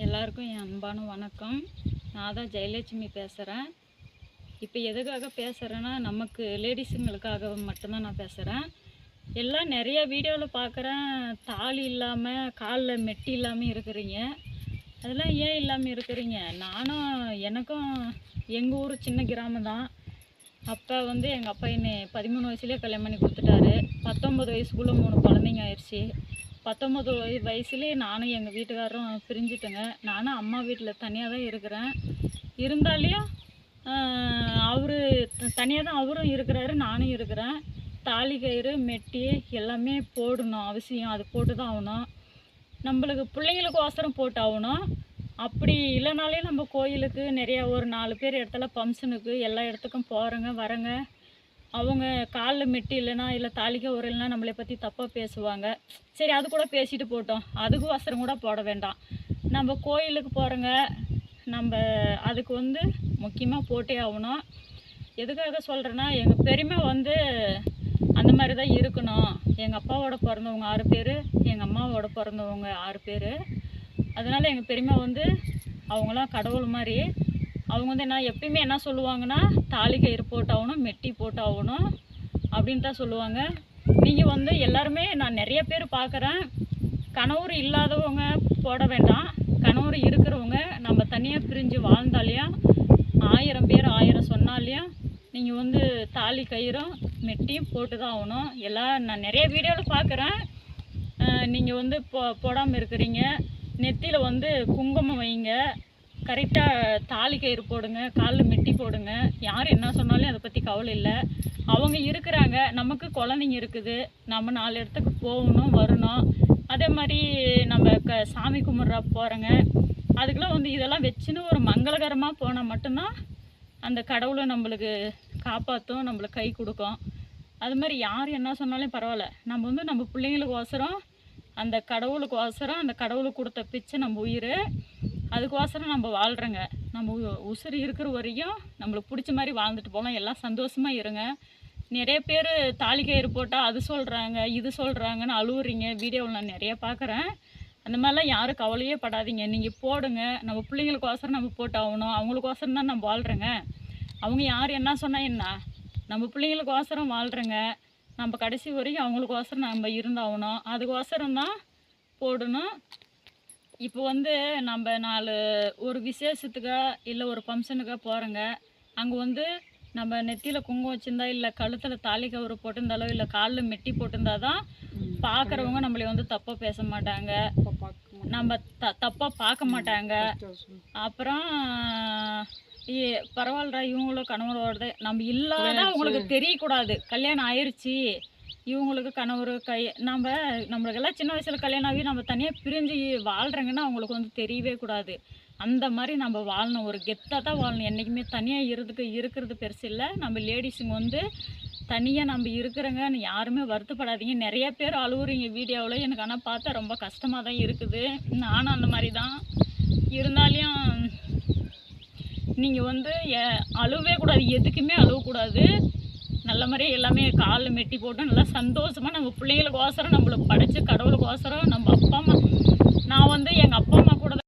எல்லாருக்கும் என் அன்பான வணக்கம். நான் தான் ஜெயலட்சுமி பேசுகிறேன். இப்போ எதுக்காக பேசுகிறேன்னா, நமக்கு லேடிஸுங்களுக்காக மட்டும்தான் நான் பேசுகிறேன். எல்லாம் நிறைய வீடியோவில் பார்க்குறேன், தாலி இல்லாமல் காலில் மெட்டி இல்லாமல் இருக்கிறீங்க. அதெல்லாம் ஏன் இல்லாமல் இருக்கிறீங்க? எனக்கும் எங்கள் ஊர் சின்ன கிராமம் தான். அப்போ எங்கள் அப்பா என்னை 13 வயசுலேயே கல்யாணம் பண்ணி கொடுத்துட்டாரு. 19 வயசுக்குள்ளே 3 குழந்தைங்க ஆயிடுச்சு. 19 வயசுலேயே நானும் எங்கள் வீட்டுக்காரரும் பிரிஞ்சுட்டேங்க. நானும் அம்மா வீட்டில் தனியாக தான் இருக்கிறேன். இருந்தாலையும் அவர் தனியாக தான் அவரும் இருக்கிறாரு, நானும் இருக்கிறேன். தாலி கயிறு மெட்டி எல்லாமே போடணும், அவசியம். அது போட்டு தான் ஆகணும். நம்மளுக்கு பிள்ளைங்களுக்கு அவசரம் போட்டு ஆகணும். அப்படி இல்லைனாலே நம்ம கோயிலுக்கு நிறையா ஒரு 4 பேர் இடத்துல ஃபங்க்ஷனுக்கு எல்லா இடத்துக்கும் போகிறேங்க வரேங்க. அவங்க காலில் மெட்டி இல்லைன்னா இல்லை தாலிக்க ஒரு இல்லைன்னா நம்மளை பற்றி தப்பாக பேசுவாங்க. சரி, அது கூட பேசிட்டு போட்டோம், அதுக்கு வசரம் கூட போட வேண்டாம். நம்ம கோயிலுக்கு போகிறோங்க, நம்ம அதுக்கு முக்கியமாக போட்டே ஆகணும். எதுக்காக சொல்கிறேன்னா, எங்கள் பெரியம்மா அந்த மாதிரி தான் இருக்கணும். எங்கள் அப்பாவோட பிறந்தவங்க 6 பேர், எங்கள் அம்மாவோட பிறந்தவங்க 6 பேர். அதனால் எங்கள் பெரியம்மா அவங்களாம் கடவுள் மாதிரி. அவங்க என்ன எப்பயுமே என்ன சொல்லுவாங்கன்னா, தாலி கயிறு போட்டாகணும், மெட்டி போட்டாகணும் அப்படின்னு தான் சொல்லுவாங்க. நீங்கள் எல்லாருமே நான் நிறைய பேர் பார்க்குறேன், கணவர் இல்லாதவங்க போட வேண்டாம். கணவர் இருக்கிறவங்க நம்ம தனியாக பிரிஞ்சு வாழ்ந்தாலையும் 1000 பேர் 1000 சொன்னாலையும் நீங்கள் தாலி கயிறும் மெட்டியும் போட்டு தான் ஆகணும். நான் நிறைய வீடியோவில் பார்க்குறேன், நீங்கள் போடாமல் இருக்கிறீங்க. நெத்தியில் குங்குமம் வைங்க, கரெக்டாக தாலி கயிறு போடுங்க, காலில் மெட்டி போடுங்க. யார் என்ன சொன்னாலும் அதை பற்றி கவலை இல்லை. அவங்க இருக்கிறாங்க, நமக்கு குழந்தைங்க இருக்குது, நம்ம 4 இடத்துக்கு போகணும் வரணும். அதே மாதிரி நம்ம சாமி கும்பிட்றா போகிறோங்க, அதுக்கெல்லாம் இதெல்லாம் வச்சுன்னு ஒரு மங்களகரமாக போனால் மட்டும்தான் அந்த கடவுளை நம்மளுக்கு காப்பாற்றும், நம்மளுக்கு கை கொடுக்கும். அது மாதிரி யார் என்ன சொன்னாலும் பரவாயில்ல, நம்ம நம்ம பிள்ளைங்களுக்கு ஒசரம், அந்த கடவுளுக்கு ஒசரம், அந்த கடவுளுக்கு கொடுத்த பிச்சை நம்ம உயிர், அதுக்கோசரம் நம்ம வாழ்கிறோங்க. நம்ம உசுறு இருக்கிற வரையும் நம்மளுக்கு பிடிச்ச மாதிரி வாழ்ந்துட்டு போகலாம், எல்லாம் சந்தோஷமாக இருங்க. நிறைய பேர் தாலி கயிறு போட்டால் அது சொல்கிறாங்க இது சொல்கிறாங்கன்னு அழுவுறீங்க. வீடியோவில் நான் நிறைய பார்க்குறேன். அந்த மாதிரிலாம் யாரும் கவலையே படாதீங்க, நீங்கள் போடுங்க. நம்ம பிள்ளைங்களுக்கோசரம் நம்ம போட்டு ஆகணும், அவங்களுக்கோசரம் தான் நம்ம வாழ்கிறோங்க. அவங்க யார் என்ன சொன்னால் என்ன, நம்ம பிள்ளைங்களுக்கோசரம் வாழ்கிறோங்க. நம்ம கடைசி வரைக்கும் அவங்களுக்கோசரம் நம்ம இருந்தாகணும், அதுக்கோசரம் தான் போடணும். இப்போ நம்ம 4 ஒரு விசேஷத்துக்கா இல்லை ஒரு ஃபங்க்ஷனுக்காக போகிறோங்க. அங்கே நம்ம நெத்தியில் குங்குமம் வச்சுருந்தா, இல்லை கழுத்தில் தாலி கயிறு போட்டிருந்தாலோ, இல்லை காலில் மெட்டி போட்டிருந்தா தான் பார்க்குறவங்க நம்மளை தப்பாக பேச மாட்டாங்க, நம்ம தப்பாக பார்க்க மாட்டாங்க. அப்புறம் பரவாயில்லடா இவங்களும் கணவரோட நம்ம இல்லாத அவங்களுக்கு தெரியக்கூடாது. கல்யாணம் ஆயிடுச்சு, இவங்களுக்கு கணவர் நம்மளுக்கெல்லாம் சின்ன வயசில் கல்யாணம் ஆகி நம்ம தனியாக பிரிஞ்சு வாழ்கிறோங்கன்னா அவங்களுக்கு தெரியவே கூடாது. அந்த மாதிரி நம்ம வாழணும், ஒரு கெத்தாக தான் வாழணும். என்றைக்குமே தனியாக இருக்கிறது பெருசு இல்லை. நம்ம லேடிஸுங்க தனியாக நம்ம இருக்கிறோங்கன்னு யாருமே வருத்தப்படாதீங்க. நிறைய பேர் அழுவுறீங்க வீடியோவில், எனக்கு ஆனால் பார்த்தா ரொம்ப கஷ்டமாக தான் இருக்குது. நானும் அந்த மாதிரி தான். இருந்தாலும் நீங்கள் அழுவே கூடாது, எதுக்குமே அழுவக்கூடாது. நல்ல மாதிரியே எல்லாமே காலில் மெட்டி போட்டு நல்லா சந்தோஷமாக நம்ம பிள்ளைங்களுக்கோசரம், நம்மளுக்கு படைச்ச கடவுளுக்கோசரம், நம்ம அப்பா அம்மா, நான் எங்கள் அப்பா அம்மா கூட